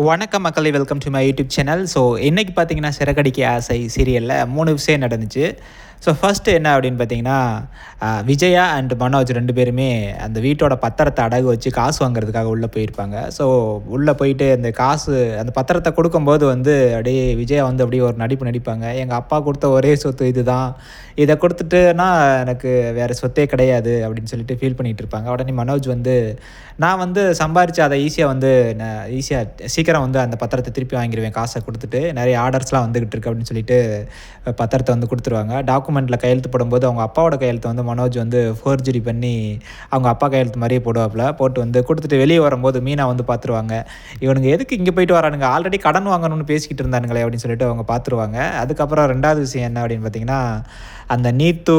வணக்கம் மக்களே, welcome to my YouTube channel. So இன்றைக்கி பார்த்தீங்கன்னா சிறகடிக்க ஆசை சீரியலில் 3 விஷயம் நடந்துச்சு. ஸோ ஃபஸ்ட்டு என்ன அப்படின்னு பார்த்தீங்கன்னா, விஜயா அண்ட் மனோஜ் 2 பேருமே அந்த வீட்டோட பத்திரத்தை அடகு வச்சு காசு வாங்குறதுக்காக உள்ளே போயிருப்பாங்க. ஸோ உள்ளே போயிட்டு அந்த அந்த பத்திரத்தை கொடுக்கும்போது அப்படியே விஜயா அப்படியே ஒரு நடிப்பு நடிப்பாங்க. எங்கள் அப்பா கொடுத்த ஒரே சொத்து இதுதான், இதை கொடுத்துட்டுனா எனக்கு வேறு சொத்தே கிடையாது அப்படின்னு சொல்லிட்டு ஃபீல் பண்ணிகிட்டு இருப்பாங்க. உடனே மனோஜ் நான் சம்பாரித்து அதை ஈஸியாக சீக்கிரம் அந்த பத்திரத்தை திருப்பி வாங்கிடுவேன், காசை கொடுத்துட்டு நிறைய ஆர்டர்ஸ்லாம் வந்துக்கிட்டு இருக்கு அப்படின்னு சொல்லிட்டு பத்திரத்தை கொடுத்துருவாங்க. டாக்குமெண்ட்டில் கையெழுத்து போடும்போது அவங்க அப்பாவோட கையெழுத்து மனோஜ் ஃபோர்ஜரி பண்ணி அவங்க அப்பா கையெழுத்து மாதிரியே போடுவாப்பில் போட்டு கொடுத்துட்டு வெளியே வரும்போது மீனா பார்த்துருவாங்க. இவனுங்க எதுக்கு இங்கே போயிட்டு வரானுங்க, ஆல்ரெடி கடன் வாங்கணும்னு பேசிக்கிட்டு இருந்தானுங்களே அப்படின்னு சொல்லிட்டு அவங்க பார்த்துருவாங்க. அதுக்கப்புறம் 2வது விஷயம் என்ன அப்படின்னு பார்த்தீங்கன்னா, அந்த நீத்து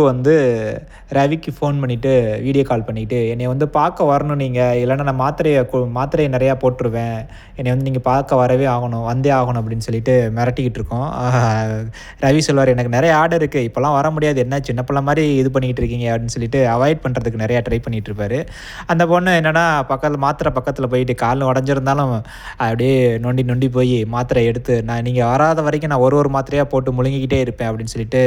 ரவிக்கு ஃபோன் பண்ணிவிட்டு வீடியோ கால் பண்ணிவிட்டு என்னை பார்க்க வரணும் நீங்கள், இல்லைன்னா நான் மாத்திரையை நிறையா போட்டுருவேன், என்னை நீங்கள் பார்க்க வரவே ஆகணும், வந்தே ஆகணும் அப்படின்னு சொல்லிட்டு மிரட்டிக்கிட்டு இருக்கோம். ரவி சொல்வார், எனக்கு நிறைய ஆர்டர் இருக்குது, இப்போலாம் வர முடியாது, என்ன சின்ன பிள்ளை மாதிரி இது பண்ணிக்கிட்டு இருக்கீங்க அப்படின்னு சொல்லிட்டு அவாய்ட் பண்ணுறதுக்கு நிறையா ட்ரை பண்ணிகிட்டு இருப்பார். அந்த பொண்ணு என்னென்னா பக்கத்தில் போயிட்டு காலில் உடஞ்சிருந்தாலும் அப்படியே நொண்டி போய் மாத்திரை எடுத்து நீங்கள் வராத வரைக்கும் நான் ஒரு மாத்திரையாக போட்டு முழுங்கிக்கிட்டே இருப்பேன் அப்படின்னு சொல்லிட்டு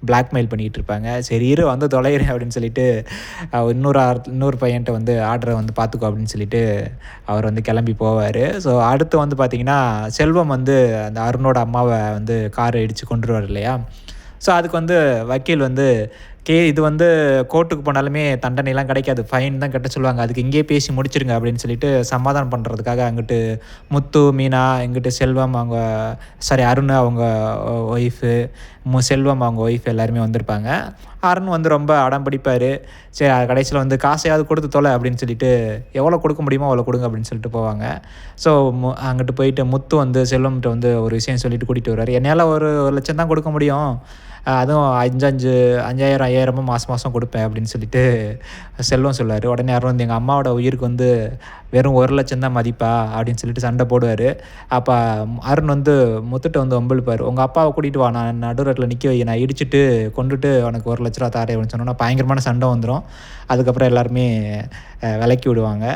பிளாக்மெயில் பண்ணிக்கிட்டு இருப்பாங்க. சரி இரு தொலைகிறேன் அப்படின்னு சொல்லிட்டு இன்னொரு பையன்ட்ட ஆர்டரை பார்த்துக்கோ அப்படின்னு சொல்லிட்டு அவர் கிளம்பி போவார். ஸோ அடுத்து பார்த்திங்கன்னா செல்வம் அந்த அருணோட அம்மாவை காரை இடித்து கொண்டுருவார் இல்லையா. ஸோ அதுக்கு வக்கீல் இது கோர்ட்டுக்கு போனாலுமே தண்டனைலாம் கிடைக்காது, ஃபைன் தான் கட்ட சொல்லுவாங்க, அதுக்கு இங்கேயே பேசி முடிச்சிருங்க அப்படின்னு சொல்லிட்டு சமாதானம் பண்ணுறதுக்காக அங்கிட்டு முத்து, மீனா, இங்கிட்டு செல்வம் அருண் அவங்க ஒய்ஃபு, செல்வம் அவங்க ஒய்ஃப் எல்லாருமே வந்திருப்பாங்க. அருண் ரொம்ப அடம் பிடிப்பார். சரி கடைசியில் காசையாவது கொடுத்து தொலை அப்படின்னு சொல்லிட்டு எவ்வளோ கொடுக்க முடியுமோ அவ்வளோ கொடுங்க அப்படின்னு சொல்லிட்டு போவாங்க. ஸோ அங்கிட்டு போயிட்டு முத்து செல்வம்கிட்ட ஒரு விஷயம் சொல்லிட்டு கூட்டிகிட்டு வருவார். என்னால் 1,00,000 தான் கொடுக்க முடியும், அதுவும் 5,000 மாதம் கொடுப்பேன் அப்படின்னு சொல்லிட்டு செல்வம் சொல்லுவார். உடனே அருண் எங்கள் அம்மாவோட உயிருக்கு வெறும் 1,00,000 தான் மதிப்பா அப்படின்னு சொல்லிட்டு சண்டை போடுவார். அப்போ அருண் முத்துட்ட வம்பிழுப்பார், உங்கள் அப்பாவை கூட்டிகிட்டு வா, நான் நடுரோட்டில் நிற்க வை, நான் இடிச்சிட்டு கொண்டுட்டு உனக்கு 1,00,000 தாரேன் அப்படின்னு சொன்னோன்னா பயங்கரமான சண்டை வந்துடும். அதுக்கப்புறம் எல்லாருமே விலக்கி விடுவாங்க.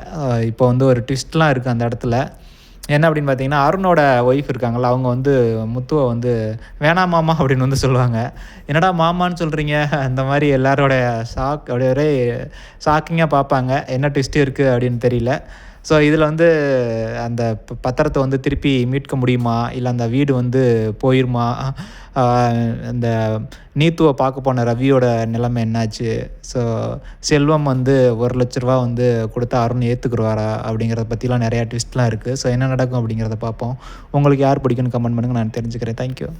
இப்போ ஒரு ட்விஸ்ட்லாம் இருக்குது அந்த இடத்துல. என்ன அப்படின்னு பார்த்தீங்கன்னா, அருணோட ஒய்ஃப் இருக்காங்களா, அவங்க முத்துவை வேணாம் மாமா அப்படின்னு சொல்லுவாங்க. என்னடா மாமான்னு சொல்கிறீங்க, அந்த மாதிரி எல்லாரோட அப்படியே ஒரே ஷாக்கிங்காக பார்ப்பாங்க, என்ன ட்விஸ்ட்டு இருக்குது அப்படின்னு தெரியல. ஸோ இதில் அந்த பத்திரத்தை திருப்பி மீட்க முடியுமா, இல்லை அந்த வீடு போயிருமா, அந்த நீத்துவை பார்க்க போன ரவியோட நிலைமை என்னாச்சு, ஸோ செல்வம் 1,00,000 கொடுத்தா அருண் ஏற்றுக்குருவாரா அப்படிங்கிறத பற்றிலாம் நிறையா ட்விஸ்ட்லாம் இருக்குது. ஸோ என்ன நடக்கும் அப்படிங்கிறத பார்ப்போம். உங்களுக்கு யார் பிடிக்குன்னு கமெண்ட் பண்ணுங்கள், நான் தெரிஞ்சுக்கிறேன். தேங்க்யூ.